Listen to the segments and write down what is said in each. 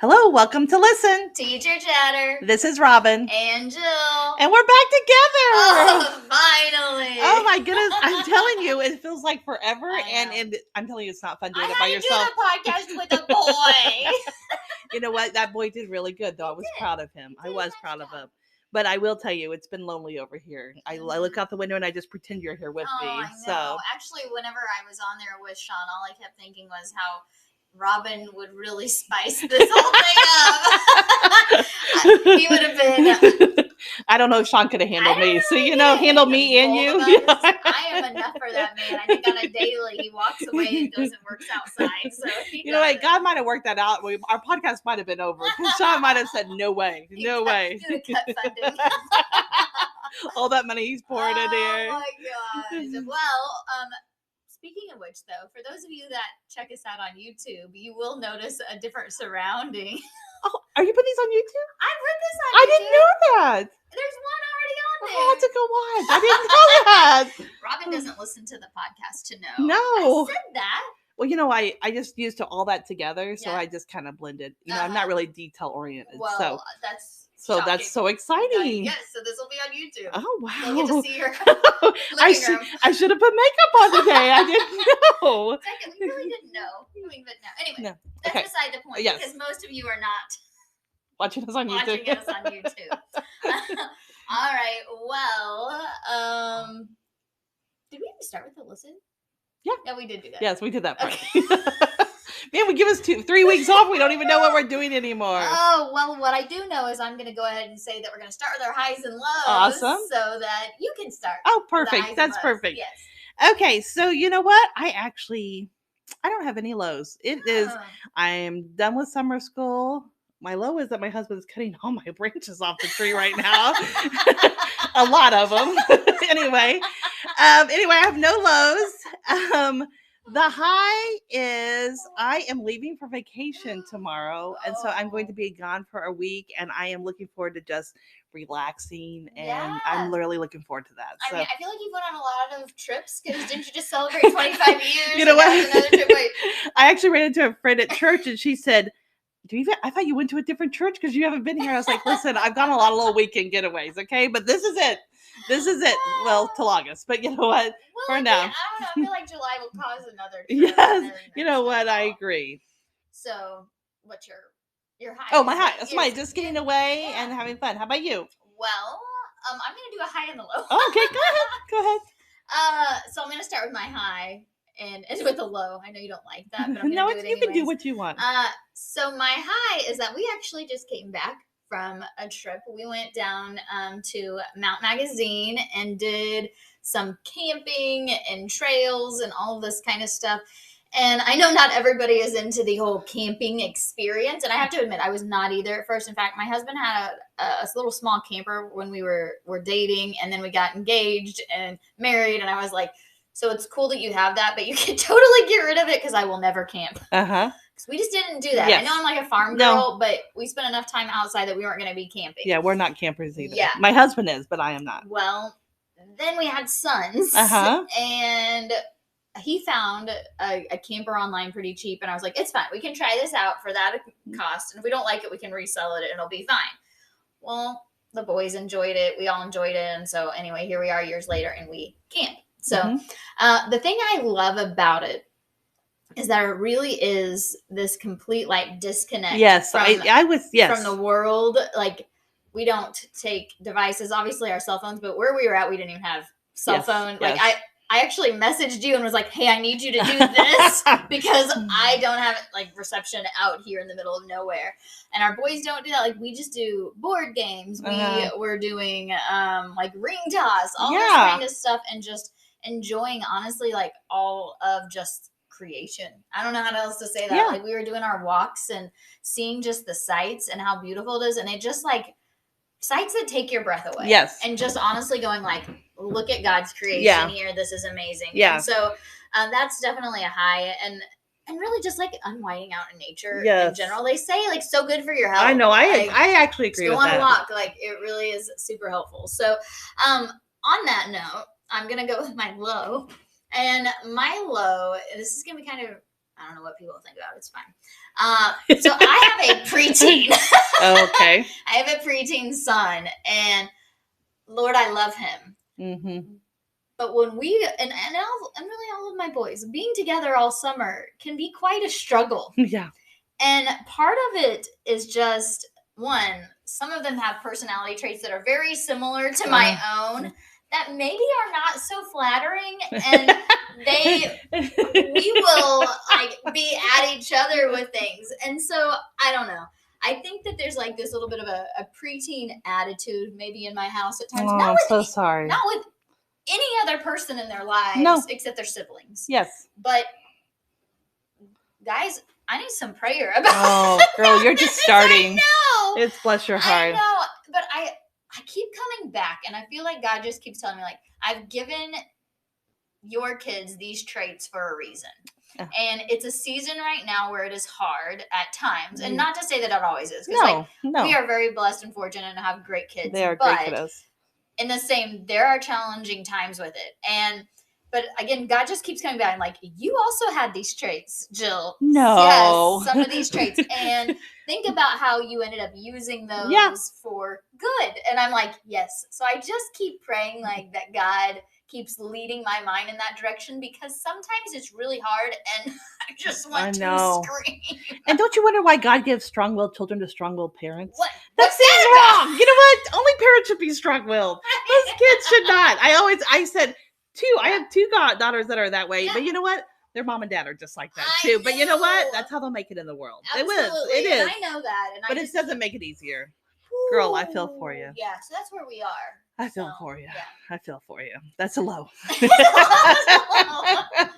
Hello, welcome to Listen. Teacher Chatter. This is Robin. And Jill. And we're back together. Oh, finally. Oh my goodness. I'm telling you, it feels like forever. I know. And I'm telling you, it's not fun doing I it by had to yourself. do the podcast with a boy. You know what? That boy did really good, though. I was proud of him. I was proud of him. But I will tell you, it's been lonely over here. I look out the window and I just pretend you're here with me. I know. So Actually, whenever I was on there with Sean, all I kept thinking was how Robin would really spice this whole thing up. He would have been. I don't know if Sean could have handled me. So, handle me and you. I am enough for that man. I think on a daily he walks away and goes and works outside. So you know what? God might have worked that out. Our podcast might have been over. Sean might have said, no way. No way. Cut funding. All that money he's pouring in here. Oh my gosh. Well, speaking of which, though, for those of you that check us out on YouTube, you will notice a different surrounding. Oh, are you putting these on YouTube? I've read this on I YouTube. didn't know that. There's one already on there. I have to go watch. I didn't know that. Robin doesn't listen to the podcast to know. No. I said that. Well, I just used all that together, so I just kind of blended. I'm not really detail oriented. Well, that's shocking. That's so exciting. Yes, so this will be on YouTube. Oh wow! You'll get to see her. I should have put makeup on today. I didn't know. Second, we really didn't know. But no. Anyway, that's beside the point because most of you are not watching us on YouTube. All right. Well, did we even start with the listen? Yeah. No, we did do that. Yes, we did that part. Okay. Man, we give us 3 weeks off. We don't even know what we're doing anymore. Oh, well, what I do know is I'm going to go ahead and say that we're going to start with our highs and lows. Awesome. So that you can start. Oh, perfect. That's perfect. Yes. Okay, so you know what? I don't have any lows. I am done with summer school. My low is that my husband's cutting all my branches off the tree right now. A lot of them. Anyway, I have no lows. The high is I am leaving for vacation tomorrow, and so I'm going to be gone for a week, and I am looking forward to just relaxing, and I'm literally looking forward to that. So. I feel like you went on a lot of trips because didn't you just celebrate 25 years? You know what? I actually ran into a friend at church, and she said, I thought you went to a different church because you haven't been here. I was like, listen, I've gone a lot of little weekend getaways, okay? But this is it. This is it. Well, till August. But you know what? For now. I don't know. I feel like July will cause another trip. Yes. You know what? I agree. So, what's your high? Oh, my high. That's mine. Just getting away and having fun. How about you? Well, I'm going to do a high and a low. Okay, go ahead. So I'm going to start with my high. And with a low. I know you don't like that, but I'm no, going to do it anyways. You can do what you want. So my high is that we actually just came back from a trip. We went down to Mount Magazine and did some camping and trails and all of this kind of stuff. And I know not everybody is into the whole camping experience. And I have to admit, I was not either at first. In fact, my husband had a little small camper when we were dating. And then we got engaged and married. And I was like, so it's cool that you have that, but you can totally get rid of it because I will never camp. Uh-huh. Because we just didn't do that. Yes. I know I'm like a farm girl, but we spent enough time outside that we weren't going to be camping. Yeah, we're not campers either. Yeah. My husband is, but I am not. Well, then we had sons. Uh-huh. And he found a camper online pretty cheap. And I was like, it's fine. We can try this out for that cost. And if we don't like it, we can resell it and it'll be fine. Well, the boys enjoyed it. We all enjoyed it. And so anyway, here we are years later and we camp. So the thing I love about it is that it really is this complete disconnect. Yes, from, from the world. Like we don't take devices, obviously our cell phones, but where we were at, we didn't even have cell phone. Yes. Like I actually messaged you and was like, hey, I need you to do this because I don't have reception out here in the middle of nowhere. And our boys don't do that. Like we just do board games. We're doing ring toss, all this kind of stuff and just enjoying honestly all of just creation. I don't know how else to say that. We were doing our walks and seeing just the sights and how beautiful it is, and it just sights that take your breath away. Yes. And just honestly going look at God's creation here. This is amazing. Yeah. And so that's definitely a high, and really just unwinding out in nature in general. They say so good for your health. I know. I actually agree with that. Go on a walk. It really is super helpful. So on that note, I'm going to go with my low. And my low, this is going to be kind of I don't know what people think about it. It's fine. So I have a preteen. Okay. I have a preteen son, and Lord, I love him. Mm-hmm. But when we and really all of my boys being together all summer can be quite a struggle. Yeah. And part of it is just one, some of them have personality traits that are very similar to my own that maybe are not so flattering, and we will like be at each other with things. And so I don't know. I think that there's like this little bit of a preteen attitude maybe in my house at times. I'm so sorry. Not with any other person in their lives except their siblings. Yes. But guys, I need some prayer about girl, you're just starting. I know. It's bless your heart. I know. But I keep coming back, and I feel like God just keeps telling me, like, I've given your kids these traits for a reason. And it's a season right now where it is hard at times. And not to say that it always is. Because we are very blessed and fortunate to have great kids. They are great kiddos. In the same, there are challenging times with it. But again, God just keeps coming back and like, you also had these traits, Jill. No. Yes, some of these traits. And think about how you ended up using those for good. And I'm like, yes. So I just keep praying like that God keeps leading my mind in that direction, because sometimes it's really hard and I just want to scream. And don't you wonder why God gives strong-willed children to strong-willed parents? What? That seems wrong. You know what? Only parents should be strong-willed. Those kids should not. I said, I have two daughters that are that way, but you know what? Their mom and dad are just like that too. But you know what? That's how they'll make it in the world. Absolutely. It is. And I know that. But it doesn't make it easier. Girl, I feel for you. Yeah, so that's where we are. I feel for you. Yeah. I feel for you. That's a low. That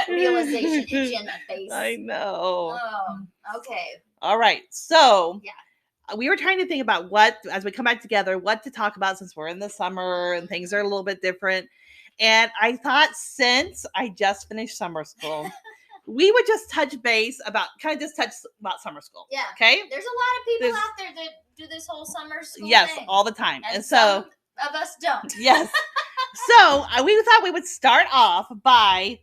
realization hit you in the face. I know. Oh, okay. All right. So we were trying to think about as we come back together, what to talk about since we're in the summer and things are a little bit different. And I thought, since I just finished summer school, we would just touch base about summer school. Yeah. Okay. There's a lot of people out there that do this whole summer school thing. All the time. And so some of us don't. Yes. So we thought we would start off by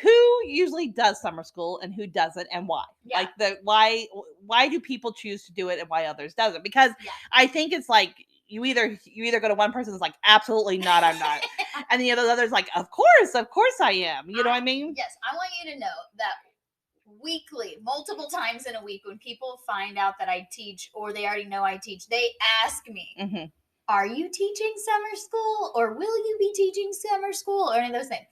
who usually does summer school and who doesn't, and why. Yeah. Like why do people choose to do it and why others doesn't? Because I think it's like you either go to one person that's like, absolutely not, I'm not. And the other's like, of course I am. You know what I mean? Yes. I want you to know that weekly, multiple times in a week, when people find out that I teach or they already know I teach, they ask me, are you teaching summer school, or will you be teaching summer school, or any of those things?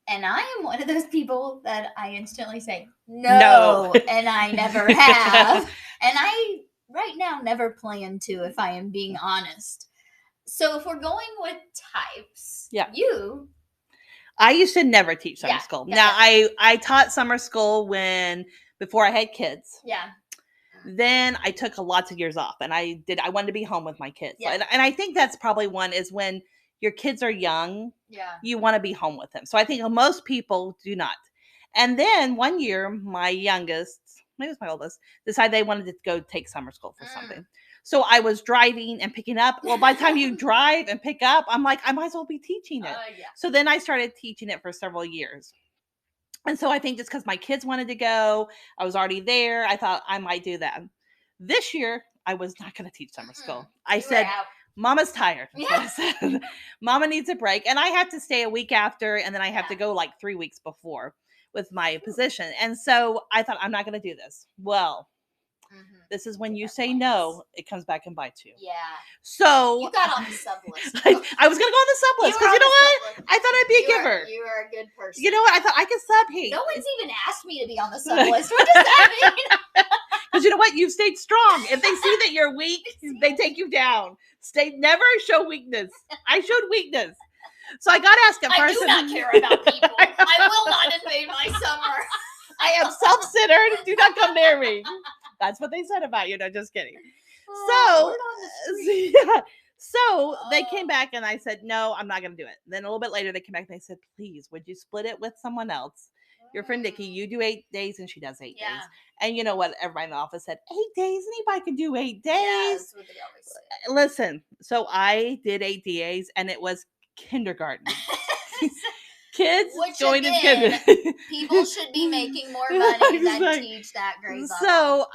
And I am one of those people that I instantly say, no. And I never have. And I right now never plan to, if I am being honest. So if we're going with types, I used to never teach summer school. Now I taught summer school before I had kids. Yeah. Then I took lots of years off, and I wanted to be home with my kids. Yeah. And I think that's probably one is when your kids are young, you want to be home with them. So I think most people do not. And then one year, my youngest, maybe it was my oldest, decided they wanted to go take summer school for something. So I was driving and picking up. Well, by the time you drive and pick up, I'm like, I might as well be teaching it. So then I started teaching it for several years. And so I think just because my kids wanted to go, I was already there. I thought I might do that. This year, I was not going to teach summer school. I said, Mama's tired. I said, Mama needs a break. And I have to stay a week after, and then I have to go like 3 weeks before with my position. And so I thought, I'm not going to do this. Well, this is when you say no, it comes back and bites you. Yeah. So you got on the sub list. I was going to go on the sub list because you know what? I thought I'd be a giver. You are a good person. You know what? I thought I could sub. Hey, no one's even asked me to be on the sub list. What does that mean? Because you know what? You've stayed strong. If they see that you're weak, they take you down. Never show weakness. I showed weakness. So I got to ask a person. I do not care about people. I will not invade my summer. I am self-centered. Do not come near me. That's what they said about you. No, just kidding. So they came back and I said, no, I'm not going to do it. Then a little bit later, they came back and they said, please, would you split it with someone else? Your friend Nikki, you do 8 days and she does 8 days. And you know what? Everybody in the office said, 8 days? Anybody can do 8 days? Yeah, that's what they always say. Listen, so I did 8 days and it was kindergarten. kids Which, going again, to people should be making more money than Exactly. teach that grade level.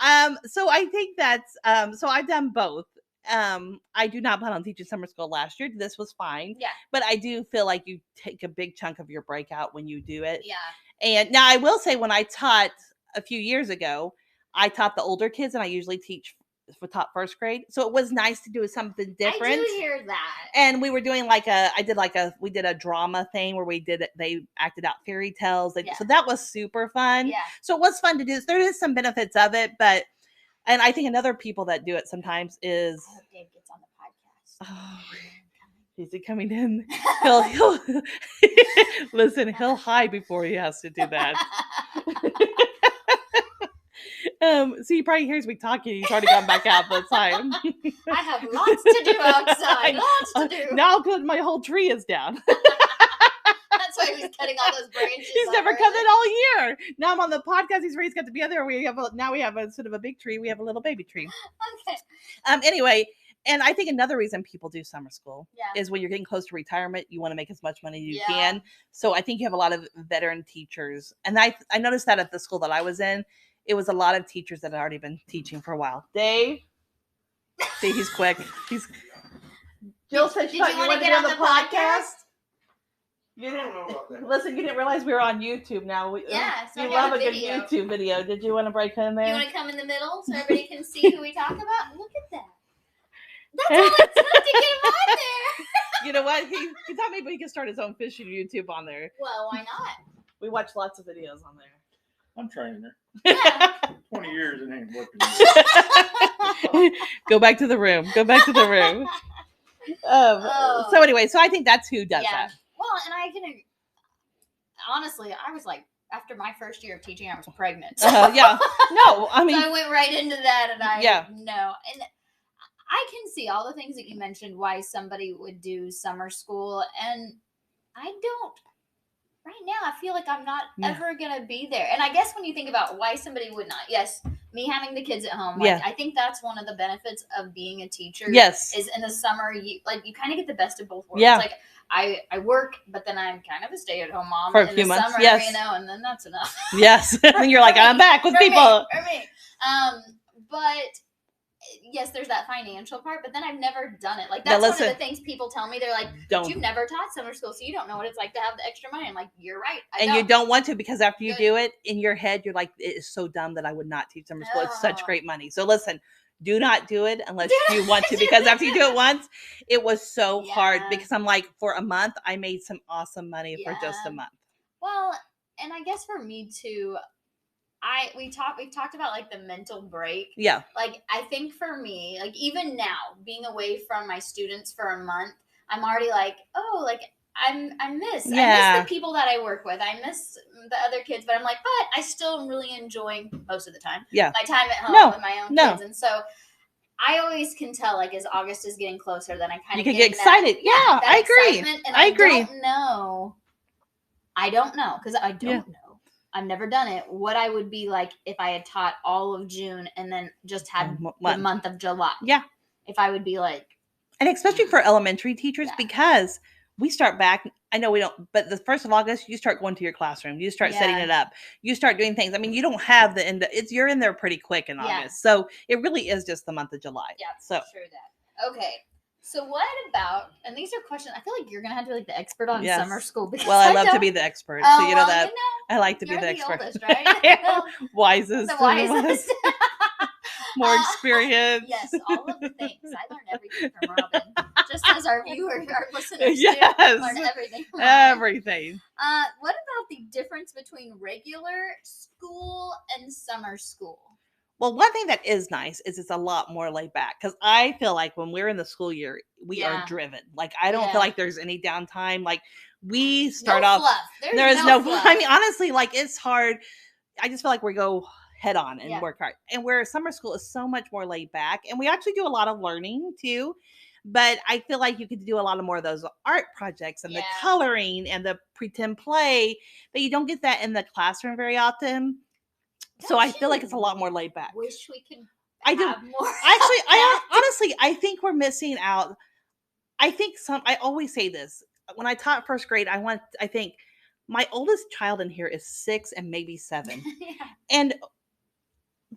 So I think that's so I've done both. I do not plan on teaching summer school last year. This was fine. Yeah. But I do feel like you take a big chunk of your break out when you do it. Yeah. And now I will say, when I taught a few years ago, I taught the older kids, and I usually teach for top first grade. So it was nice to do something different. I do hear that. And we were doing we did a drama thing where they acted out fairy tales. So that was super fun. Yeah. So it was fun to do. There is some benefits of it, and I think another people that do it sometimes is. I hope Dave gets on the podcast. Oh, is he coming in? He'll listen. He'll hide before he has to do that. So he probably hears me talking. He's already gone back out the time. I have lots to do outside. Lots to do. Now my whole tree is down. That's why he's cutting all those branches. He's never cut it all year. Now I'm on the podcast. These raised got together. Now we have instead of a big tree, we have a little baby tree. Okay. Anyway, and I think another reason people do summer school Yeah. is when you're getting close to retirement, you want to make as much money as you can. So I think you have a lot of veteran teachers. And I noticed that at the school that I was in, it was a lot of teachers that had already been teaching for a while. Dave, see, he's quick. Jill said, Did you want to get on the podcast? You didn't realize we were on YouTube now. So you love a good YouTube video. Did you want to break in there? You want to come in the middle so everybody can see who we talk about? Look at that. That's all it took to get him on there. You know what? He thought maybe he could start his own fishing YouTube on there. Well, why not? We watch lots of videos on there. I'm training her. Yeah. 20 years and ain't working. Go back to the room. So anyway, so I think that's who does that. Well, and I can honestly, I was like, after my first year of teaching, I was pregnant. Yeah. No, I mean, so I went right into that, and no, and I can see all the things that you mentioned why somebody would do summer school, and I don't. Right now, I feel like I'm not ever gonna be there. And I guess when you think about why somebody would not, me having the kids at home, I think that's one of the benefits of being a teacher. Yes, is in the summer you kind of get the best of both worlds. Yeah. Like I work, but then I'm kind of a stay-at-home mom for a few months. Summer, yes, and then that's enough. Yes, and you're like, I'm back with people. For me. But yes, there's that financial part, but then I've never done it. Like, that's one of the things people tell me. They're like, you've never taught summer school, so you don't know what it's like to have the extra money. I'm like, you're right. You don't want to, because after you do it, in your head, you're like, it is so dumb that I would not teach summer school. It's such great money. So listen, do not do it unless you want to, because after you do it once, it was so hard, because I'm like, for a month, I made some awesome money for just a month. Well, and I guess for me too, we've talked about like the mental break. Yeah. Like, I think for me, like, even now being away from my students for a month, I'm already like, oh, like I miss the people that I work with. I miss the other kids, but I'm like, but I still am really enjoying most of the time. Yeah. My time at home with my own kids. And so I always can tell, like, as August is getting closer, then I kind of get excited. That I agree. And I agree. I don't know, because I don't know. I've never done it. What I would be like if I had taught all of June and then just had the month of July. Yeah. If I would be like. And especially for elementary teachers, because we start back. I know we don't, but the 1st of August, you start going to your classroom. You start setting it up. You start doing things. I mean, you don't have the end. You're in there pretty quick in August. So it really is just the month of July. Yeah. So true that. Okay. So what about, and these are questions, I feel like you're going to have to be like the expert on summer school. Because I love to be the expert. So you know that. I like to be the expert. Oldest, right? Wisest. The wisest. More experience. Yes, all of the things. I learned everything from Robin. Just as our viewers, our listeners learn everything from Robin. Everything. What about the difference between regular school and summer school? Well, one thing that is nice is it's a lot more laid back, because I feel like when we're in the school year, we are driven. Like, I don't feel like there's any downtime. Like, we start off. Fluff. There is no fluff. I mean, honestly, like, it's hard. I just feel like we go head on and work hard. And where summer school is so much more laid back, and we actually do a lot of learning too. But I feel like you could do a lot of more of those art projects and the coloring and the pretend play, that you don't get that in the classroom very often. So I feel like it's a lot more laid back. Wish we could. I do. Have more. Actually, I think we're missing out. I always say this when I taught 1st grade. I think my oldest child in here is 6 and maybe 7. Yeah. And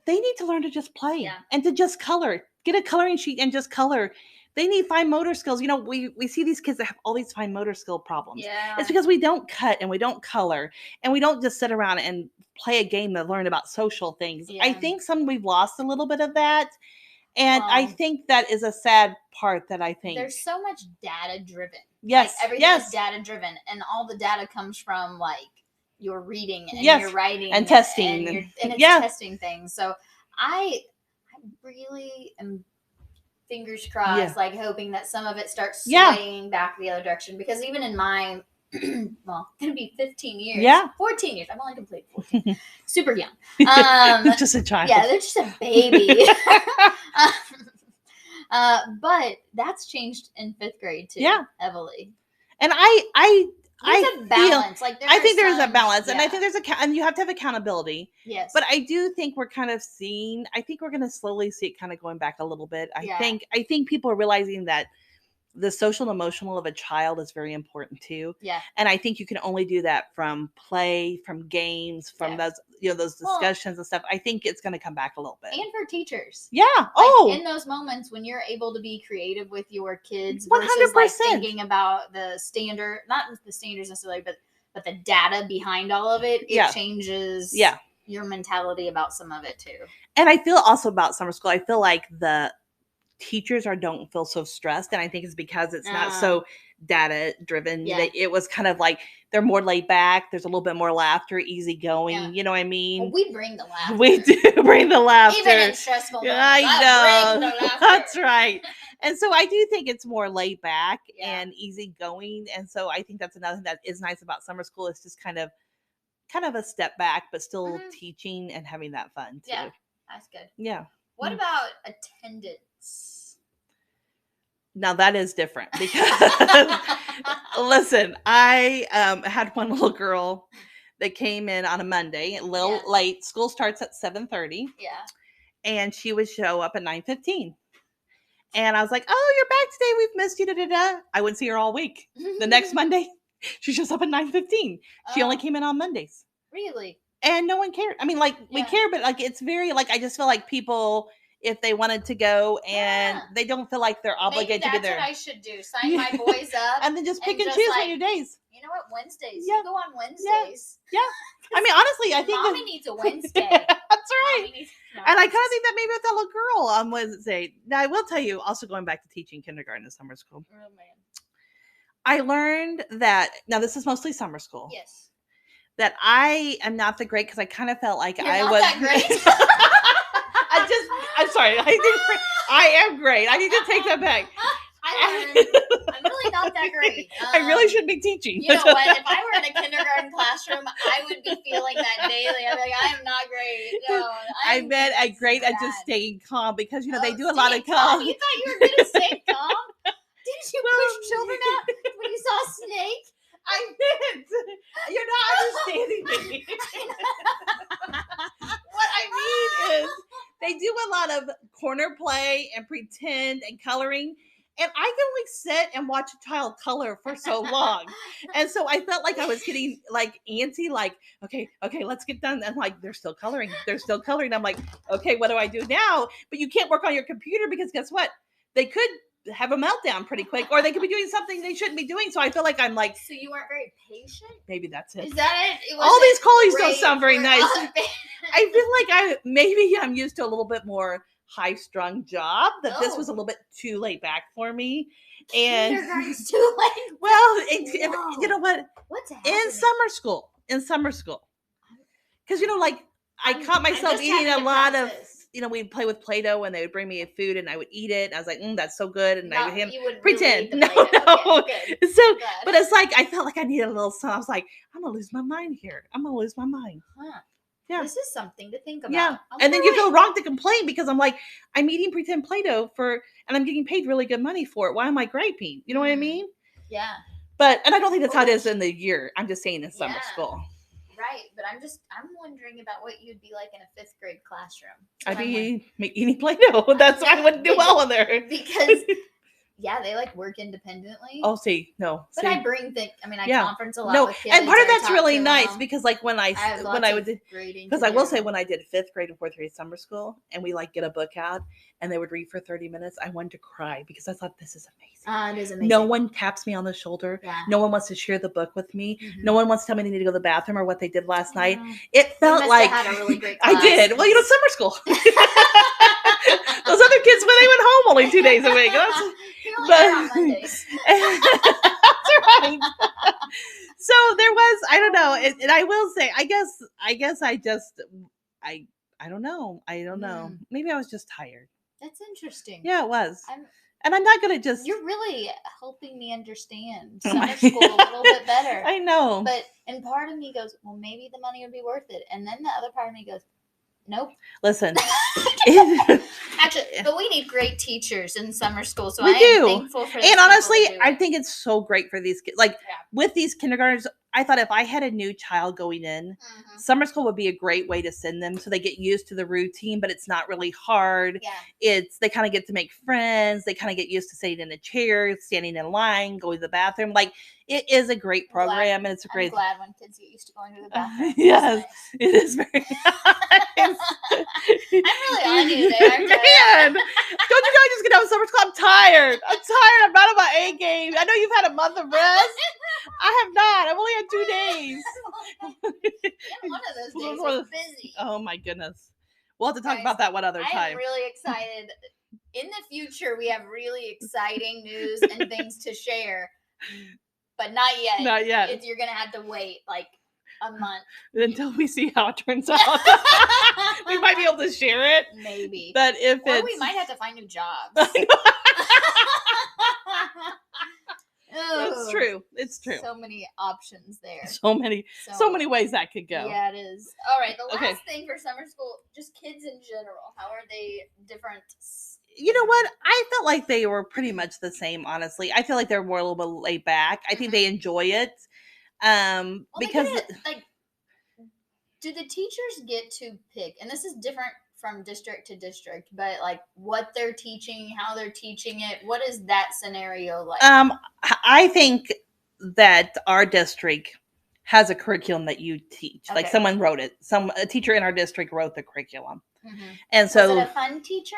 they need to learn to just play Yeah. and to just color. Get a coloring sheet and just color. They need fine motor skills. We see these kids that have all these fine motor skill problems. Yeah. It's because we don't cut and we don't color and we don't just sit around and play a game to learn about social things. I Yeah. think we've lost a little bit of that. And I Well, think that is a sad part that I think. there's so much data driven. Yes. Like everything yes. is data driven, and all the data comes from like your reading and Yes, your writing and testing. and it's Yeah. testing things. So I really am fingers crossed, Yeah. like hoping that some of it starts Yeah. swaying back the other direction. Because even in my well, gonna be 15 years. Yeah. 14 years. I've only completed 14. Super young. Just a child. Yeah, they're just a baby. But that's changed in 5th grade too. Yeah. Heavily. And There's a balance. I think there's a balance, and I think there's and you have to have accountability. Yes. But I do think we're kind of seeing. I think we're going to slowly see it kind of going back a little bit. Yeah. I think people are realizing that the social and emotional of a child is very important too. Yeah. And I think you can only do that from play, from games, from Yeah. those discussions and stuff. I think it's going to come back a little bit. And for teachers. Yeah. Like in those moments when you're able to be creative with your kids versus 100%. like thinking about the standard, not the standards necessarily, but the data behind all of it, it Yeah. changes Yeah. your mentality about some of it too. And I feel also about summer school, I feel like the teachers don't feel so stressed, and I think it's because it's not so data driven. Yeah. It was kind of like they're more laid back. There's a little bit more laughter, easy going. Yeah. You know what I mean? Well, we bring the laughter. We do bring the laughter. Even in stressful moments. I bring know. the laughter. That's right. And so I do think it's more laid back Yeah. and easy going. And so I think that's another thing that is nice about summer school. It's just kind of a step back, but still teaching and having that fun too. Yeah, that's good. Yeah. What about attendance? Now that is different because listen, I had one little girl that came in on a Monday, a little late. School starts at 7:30. Yeah. And she would show up at 9:15. And I was like, "Oh, you're back today. We've missed you." Da, da, da. I wouldn't see her all week. The next Monday, she shows up at 9:15. She only came in on Mondays. Really? And no one cared. I mean, like we care, but like it's very like I just feel like people, if they wanted to go and they don't feel like they're obligated to be there. That's what I should do. Sign my boys up. And then just pick and just choose like, on your days. You know what? Wednesdays. Yeah. You go on Wednesdays. Yeah. I mean, honestly, I think Mommy needs a Wednesday. That's right. Mommy needs, no, And I kind of think that maybe with that little girl on Wednesday. Now, I will tell you, also going back to teaching kindergarten and summer school, oh man. I learned that, now this is mostly summer school, Yes. that I am not the great, because I kind of felt like You're I not was. that great. I'm sorry. I am great. I need to take that back. I learned I'm really not that great. I really should be teaching. You know what? If I were in a kindergarten classroom, I would be feeling that daily. I'd be like, I am not great. No, I meant I'm great at just staying calm because, they do a lot of calm. You thought you were good at staying calm? Didn't you push children out when you saw a snake? I didn't. You're not understanding me. What I mean is they do a lot of corner play and pretend and coloring. And I can only sit and watch a child color for so long. And so I felt like I was getting like antsy, like, okay, let's get done. And like, they're still coloring. I'm like, okay, what do I do now? But you can't work on your computer because guess what? They could have a meltdown pretty quick, or they could be doing something they shouldn't be doing. So I feel like I'm like, so you weren't very patient? Maybe that's it. Is that it? All these collies don't sound very nice. I feel like I'm used to a little bit more high-strung job, that this was a little bit too late back for me. And kindergarten's too late. Well, you know what? What's happening? In summer school. Because, like, I caught myself eating a lot of, we'd play with Play-Doh and they would bring me food and I would eat it. And I was like, that's so good. And I would pretend. Really No. Okay, So, but it's like, I felt like I needed a little something. I was like, I'm going to lose my mind here. Huh. Yeah. This is something to think about. Yeah. And then you feel wrong to complain because I'm like, I'm eating pretend Play-Doh and I'm getting paid really good money for it. Why am I griping? You know what I mean? Yeah. And I don't think that's how it is in the year. I'm just saying in summer school. Right. But I'm wondering about what you'd be like in a 5th grade classroom. I'd be eating Play-Doh. That's why I wouldn't do well in there. Because Yeah, they like work independently. Oh, see, no. But see. I bring things. I mean, I Yeah. conference a lot No, with kids. and part of I that's talk really to nice them. because like when I have when I lots would of grading because to I will do. say when I did 5th grade and 4th grade summer school and we like get a book out and they would read for 30 minutes, I wanted to cry because I thought this is amazing. It is amazing. No one taps me on the shoulder. Yeah. No one wants to share the book with me. Mhm. No one wants to tell me they need to go to the bathroom or what they did last night. Yeah. It felt must like have had a really great class. I did. Well, you know, summer school. Those other kids, when they went home only 2 days a week. You're only there on Mondays. That's right. So there was, I don't know, and I will say, I guess I just, I don't know. I don't know. Maybe I was just tired. That's interesting. Yeah, it was. And I'm not gonna just. You're really helping me understand summer school a little bit better. I know. And part of me goes, well, maybe the money would be worth it. And then the other part of me goes, nope. Listen. Actually, but we need great teachers in summer school. So we I do. am thankful for And honestly, I think it's so great for these kids. Like with these kindergartners, I thought if I had a new child going in, summer school would be a great way to send them so they get used to the routine, but it's not really hard. Yeah. They kind of get to make friends. They kind of get used to sitting in a chair, standing in line, going to the bathroom. Like it is a great program, and it's a great. I'm glad when kids get used to going to the bathroom. Yes, nice. It is very nice. I'm really on you there. Man, don't you guys just get out of summer school? I'm tired. I'm not on my A game. I know you've had a month of rest. I have not. I've only had 2 days. One of those days was busy. Oh my goodness. We'll have to talk about that one other time. I'm really excited. In the future, we have really exciting news and things to share, but not yet. Not yet. You're gonna have to wait like a month until we see how it turns out. We might be able to share it, maybe. But or we might have to find new jobs. It's true. It's true. So many options there. So many ways that could go. Yeah, it is. All right. The last thing for summer school, just kids in general. How are they different? You know what? I felt like they were pretty much the same, honestly. I feel like they're more a little bit laid back. I think they enjoy it. Because do the teachers get to pick, and this is different from district to district, but like what they're teaching, how they're teaching it, what is that scenario like? I think that our district has a curriculum that you teach. Okay. Like someone wrote it. A teacher in our district wrote the curriculum. And so was it a fun teacher?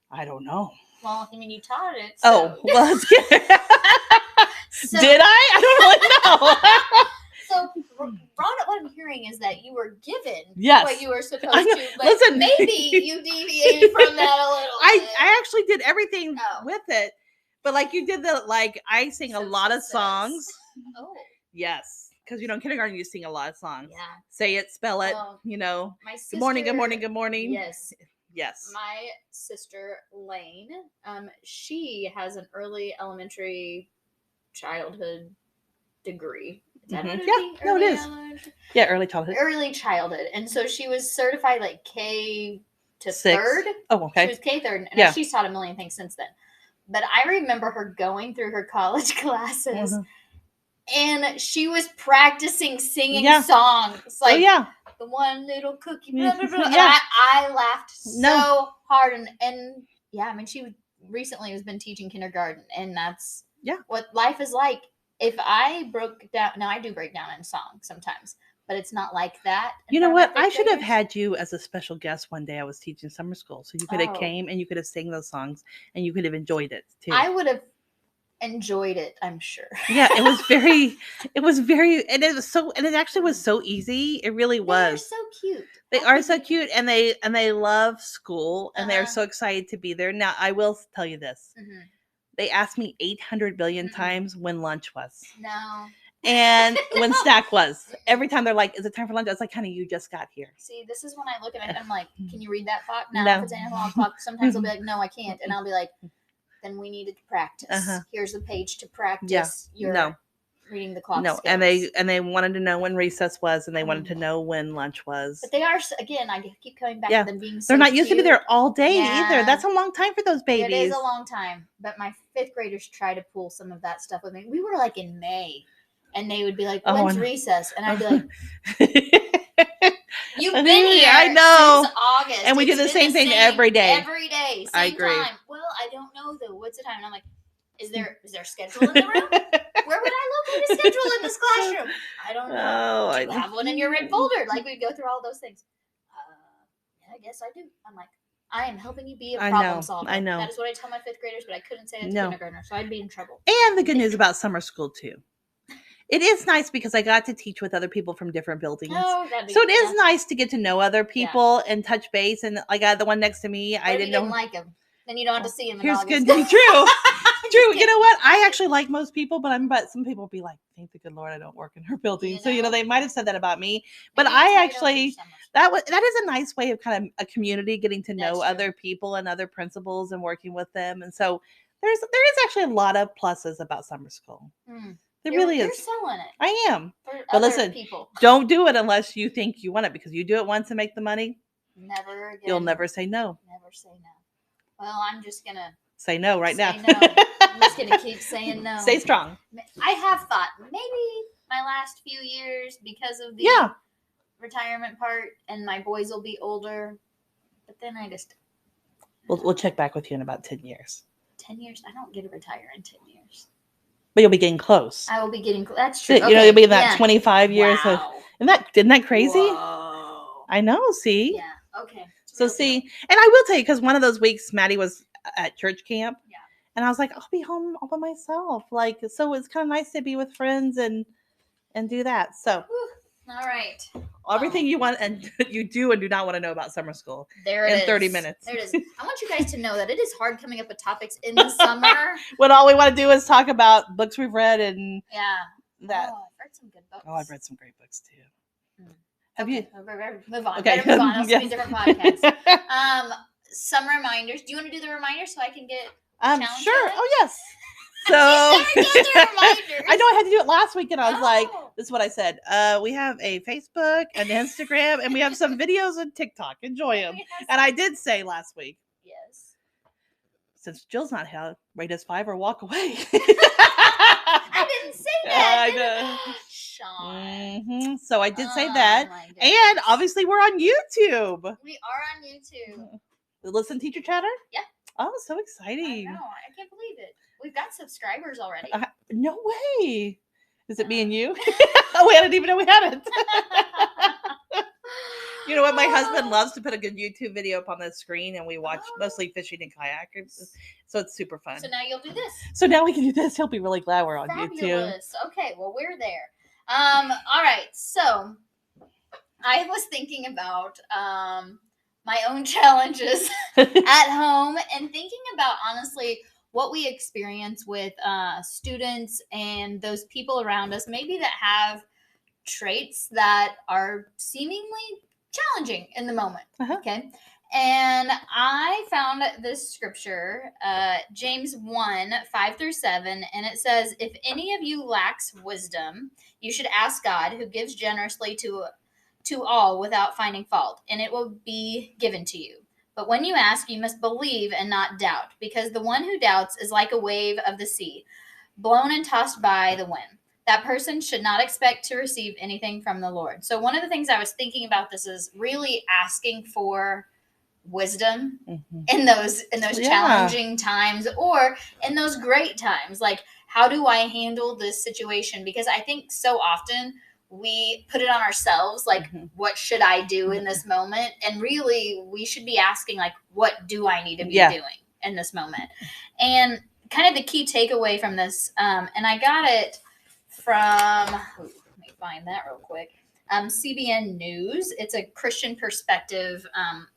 I don't know. Well, I mean, you taught it. So. Oh, well, let's get Did I don't really know. So, Ron, what I'm hearing is that you were given what you were supposed to, but listen, maybe you deviated from that a little bit. I actually did everything with it, but like you did I sing a lot of songs. Oh. Yes, because in kindergarten you sing a lot of songs. Yeah. Say it, spell it, My sister, good morning, good morning, good morning. Yes. Yes. My sister, Lane, she has an early elementary childhood degree. Is that what it is? No, it is. Yeah, early childhood. Early childhood. And so she was certified like K to 6. third. Oh, okay. She was K third. And she's taught a million things since then. But I remember her going through her college classes and she was practicing singing songs. Like, the one little cookie. Blah, blah, blah. And I laughed so hard. And I mean, she recently has been teaching kindergarten. And that's what life is like. If I broke down, now I do break down in song sometimes, but it's not like that. You know what? I should have had you as a special guest one day. I was teaching summer school, so you could have came and you could have sang those songs and you could have enjoyed it too. I would have enjoyed it, I'm sure. Yeah, it was very, and it actually was so easy. It really was. They're so cute. They are so cute, and they love school, and they're so excited to be there. Now, I will tell you this. They asked me 800 billion times when lunch was. No. And when snack was. Every time they're like, is it time for lunch? I was like, honey, you just got here. See, this is when I look at it and I'm like, can you read that clock? Now, if it's 8 o'clock, sometimes they'll be like, no, I can't. And I'll be like, then we needed to practice. Here's a page to practice your reading the clock skills. And they wanted to know when recess was, and they wanted to know when lunch was. But they are, again, I keep coming back to them being so they're not cute. Used to be there all day either. That's a long time for those babies. It is a long time. But my 5th graders try to pull some of that stuff with me. We were like in May, and they would be like, when's recess? And I'd be like, you've been here I know. since August. And we do the same thing every day. Every day. Same I agree. time. Well, I don't know though. What's the time? And I'm like, Is there a schedule in the room? Where would I locate a schedule in this classroom? I don't know. Do you have one in your red folder? Like, we'd go through all those things. Yeah, I guess I do. I'm like, I am helping you be a problem solver. I know. That is what I tell my 5th graders, but I couldn't say that to kindergartners, so I'd be in trouble. And the good news about summer school, too. It is nice because I got to teach with other people from different buildings. Oh, so it is nice to get to know other people and touch base. And like the one next to me, I didn't like him. Then you don't have to see him. Here's good. True. True. You know what? I actually like most people, but some people will be like, thank the good Lord I don't work in her building. So they might have said that about me. But I actually that is a nice way of kind of a community, getting to know other people and other principals and working with them. And so there is actually a lot of pluses about summer school. There really is. You're selling it. I am. But listen, don't do it unless you think you want it, because you do it once and make the money. Never again. You'll never say no. Never say no. Well, I'm just going to say no right now. No. I'm just going to keep saying no. Stay strong. I have thought maybe my last few years, because of the retirement part, and my boys will be older. But then I just... We'll check back with you in about 10 years. 10 years? I don't get to retire in 10 years. But you'll be getting close. I will be getting close. That's true. Okay. You'll be in that 25 years. Wow. Isn't that crazy? Whoa. I know. See? Yeah. Okay. So see, and I will tell you, because one of those weeks Maddie was at church camp. Yeah. And I was like, I'll be home all by myself. Like, so it's kind of nice to be with friends and do that. So. Whew. All right. Everything you want and you do and do not want to know about summer school. There it is. In 30 minutes. There it is. I want you guys to know that it is hard coming up with topics in the summer. When all we want to do is talk about books we've read and that. Oh, I've read some good books. Oh, I've read some great books too. Have you? Move on. Okay. Better move on. I'll see a different podcast. Some reminders. Do you want to do the reminders so I can get sure. Oh, yes. So I know I had to do it last week, and I was like, this is what I said. We have a Facebook, an Instagram, and we have some videos on TikTok. Enjoy them. And I did say last week. Yes. Since Jill's not here, rate us 5 or walk away. I didn't say that. I know. Sean. Mm-hmm. So I did say that. And obviously we're on YouTube. We are on YouTube. The Listen Teacher Chatter? Yeah. Oh, so exciting. I know. I can't believe it. We've got subscribers already. No way. Is it me and you? Oh, I didn't even know we had it. You know what? My husband loves to put a good YouTube video up on the screen, and we watch mostly fishing and kayakers. So it's super fun. So now you'll do this. So now we can do this. He'll be really glad we're on Fabulous. YouTube. Okay, well, we're there. All right. So I was thinking about my own challenges at home and thinking about, honestly, what we experience with students and those people around us, maybe that have traits that are seemingly challenging in the moment. Okay. And I found this scripture, James 1, 5-7, and it says, if any of you lacks wisdom, you should ask God, who gives generously to all without finding fault, and it will be given to you. But when you ask, you must believe and not doubt, because the one who doubts is like a wave of the sea, blown and tossed by the wind. That person should not expect to receive anything from the Lord. So one of the things I was thinking about this is really asking for wisdom in those challenging times, or in those great times. Like, how do I handle this situation? Because I think so often we put it on ourselves, like, what should I do in this moment? And really, we should be asking, like, what do I need to be doing in this moment? And kind of the key takeaway from this, and I got it from, let me find that real quick, CBN News. It's a Christian perspective,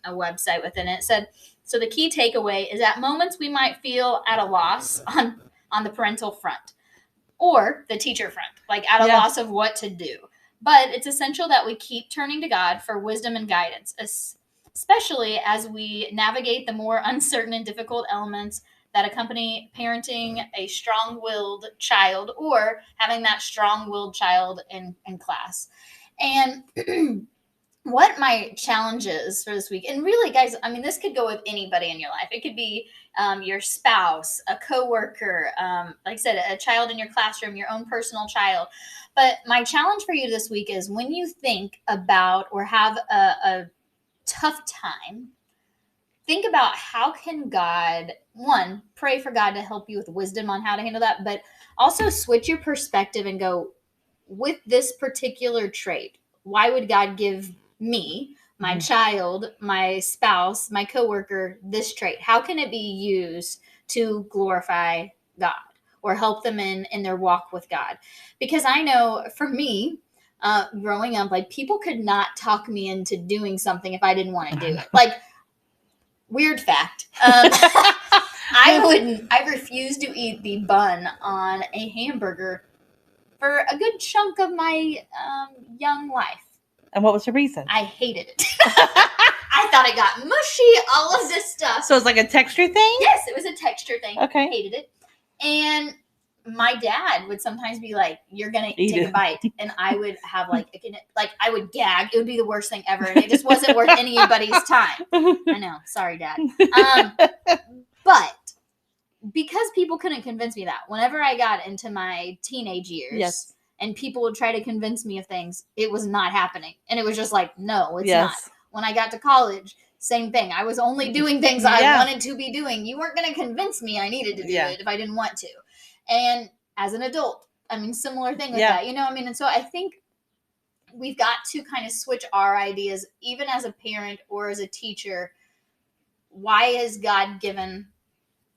a website within it. It said, so the key takeaway is at moments we might feel at a loss on the parental front, or the teacher front, like at a loss of what to do. But it's essential that we keep turning to God for wisdom and guidance, especially as we navigate the more uncertain and difficult elements that accompany parenting a strong-willed child, or having that strong-willed child in class. And what my challenge is for this week, and really, guys, I mean, this could go with anybody in your life. It could be your spouse, a coworker, like I said, a child in your classroom, your own personal child. But my challenge for you this week is, when you think about or have a tough time, think about how can God, one, pray for God to help you with wisdom on how to handle that, but also switch your perspective and go, with this particular trait, why would God give me, my child, my spouse, my coworker, this trait? How can it be used to glorify God or help them in their walk with God? Because I know for me, growing up, like people could not talk me into doing something if I didn't want to do it. Like, weird fact. I refuse to eat the bun on a hamburger for a good chunk of my young life. And what was the reason? I hated it. I thought it got mushy, all of this stuff. So it's like a texture thing? Yes, it was a texture thing. Okay. Hated it. And my dad would sometimes be like, "You're gonna Eat take it." a bite," and I would have like I would gag. It would be the worst thing ever, and it just wasn't worth anybody's time. I know, sorry, Dad. But because people couldn't convince me that, whenever I got into my teenage years, Yes. and people would try to convince me of things, it was not happening, and it was just like, no, it's Yes. not. When I got to college, same thing. I was only doing things I wanted to be doing. You weren't going to convince me I needed to do it if I didn't want to. And as an adult, I mean, similar thing with that, you know, I mean, and so I think we've got to kind of switch our ideas, even as a parent or as a teacher. Why has God given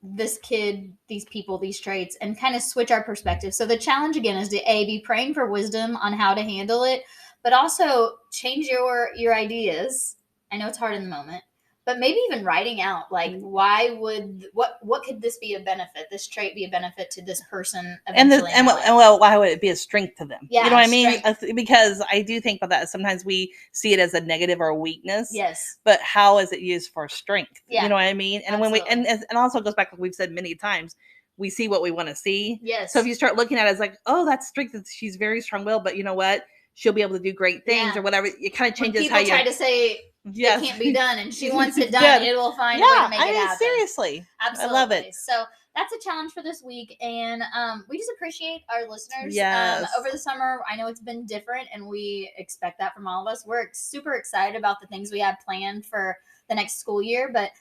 this kid these people these traits, and kind of switch our perspective? So the challenge again is to be praying for wisdom on how to handle it, but also change your ideas. I know it's hard in the moment, but maybe even writing out like, why would what could this be a benefit, this trait be a benefit to this person eventually, and why would it be a strength to them? Yeah, you know what I mean? strength. Because I do think about that. Sometimes we see it as a negative or a weakness. Yes. But how is it used for strength? Yeah. You know what I mean? And Absolutely. when and also goes back, like we've said many times, we see what we want to see. Yes. So if you start looking at it as like, oh, that's strength, she's very strong-willed, but you know what? She'll be able to do great things or whatever. It kind of changes when people try to say it can't be done and she wants it done, it will find a way to make it happen. Seriously. Absolutely. I love it. So that's a challenge for this week, and we just appreciate our listeners. Yes. Over the summer, I know it's been different, and we expect that from all of us. We're super excited about the things we have planned for the next school year, but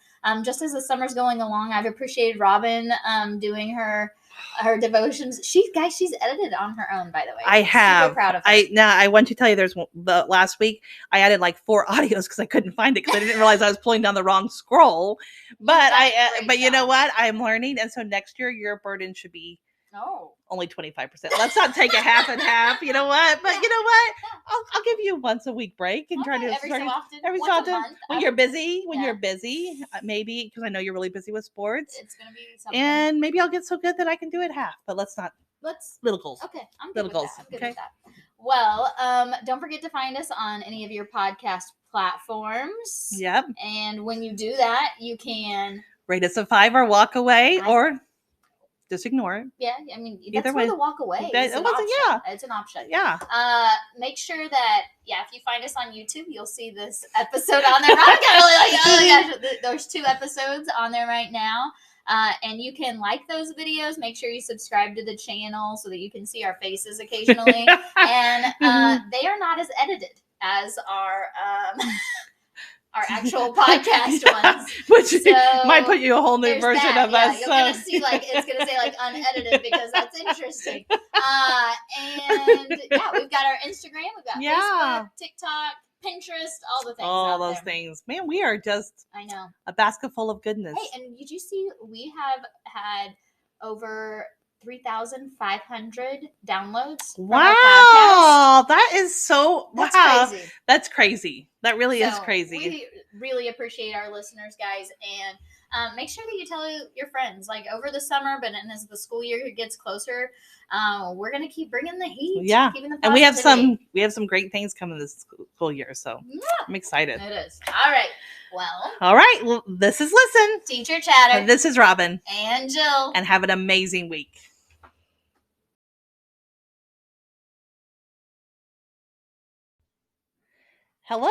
just as the summer's going along, I've appreciated Robin doing her devotions. She's edited on her own, by the way. I have. Super proud of her. I want to tell you, there's the last week I added like 4 audios because I couldn't find it because I didn't realize I was pulling down the wrong scroll. But you know what? I'm learning, and so next year your burden should be only 25%. Let's not take a half and half. You know what? But you know what? I'll give you a once a week break and try to every so often. Every so Once a often month. when you're busy. Maybe because I know you're really busy with sports. It's gonna be something. And maybe I'll get so good that I can do it half. But let's little goals. Okay, I'm good little with goals. That. I'm good okay. with that. Well, don't forget to find us on any of your podcast platforms. Yep. And when you do that, you can rate us a 5 or walk away or just ignore it. Yeah, I mean, that's where the walk away is an option. Yeah. It's an option. Yeah. Make sure that, if you find us on YouTube, you'll see this episode on there. I'm really like, oh my gosh, there's 2 episodes on there right now. And you can like those videos. Make sure you subscribe to the channel so that you can see our faces occasionally. And they are not as edited as our actual podcast ones. Which might put you a whole new version of us. You're going to see, it's going to say, unedited because that's interesting. And, we've got our Instagram. We've got Facebook, TikTok, Pinterest, all the things. All those things. Man, we are just a basket full of goodness. Hey, and did you see we have had over 3,500 downloads. Wow, that is so crazy. That's crazy. That really is crazy. We really appreciate our listeners, guys, and make sure that you tell your friends. Like over the summer, but as the school year gets closer, we're gonna keep bringing the heat. Yeah, keeping the and we have some great things coming this school year, so I'm excited. It is. All right. Well, this is Listen Teacher Chatter. And this is Robin and Jill, and have an amazing week. Hello,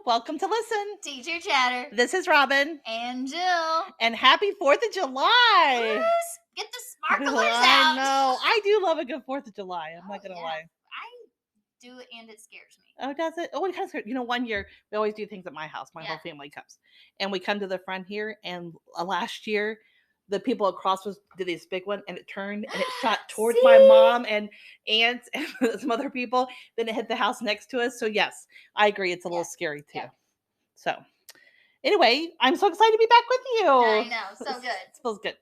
welcome to Listen Teacher Chatter. This is Robin and Jill, and happy 4th of July. Yes. Get the sparklers out. I know. I do love a good 4th of July. I'm not gonna lie. I do, and it scares me. Oh, does it? Oh, it kind of, one year we always do things at my house. My whole Yeah. family comes, and we come to the front here. And last year, the people across us did this big one, and it turned and it shot towards my See? mom and aunts and some other people. Then it hit the house next to us. So yes, I agree. It's a little Yeah. scary too. Yeah. So anyway, I'm so excited to be back with you. I know, so good. It feels good.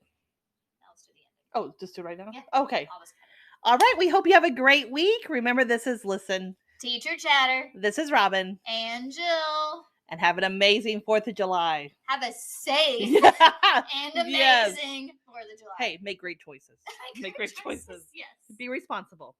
Now let's do the ending. Oh, just do it right now? Yeah. Okay. Always cut it. All right. We hope you have a great week. Remember, this is Listen. Teacher Chatter This is Robin. and Jill. And have an amazing 4th of July. Have a safe Yeah. and Yes. amazing 4th of July. Hey, make great choices. Make great choices. Yes. Be responsible.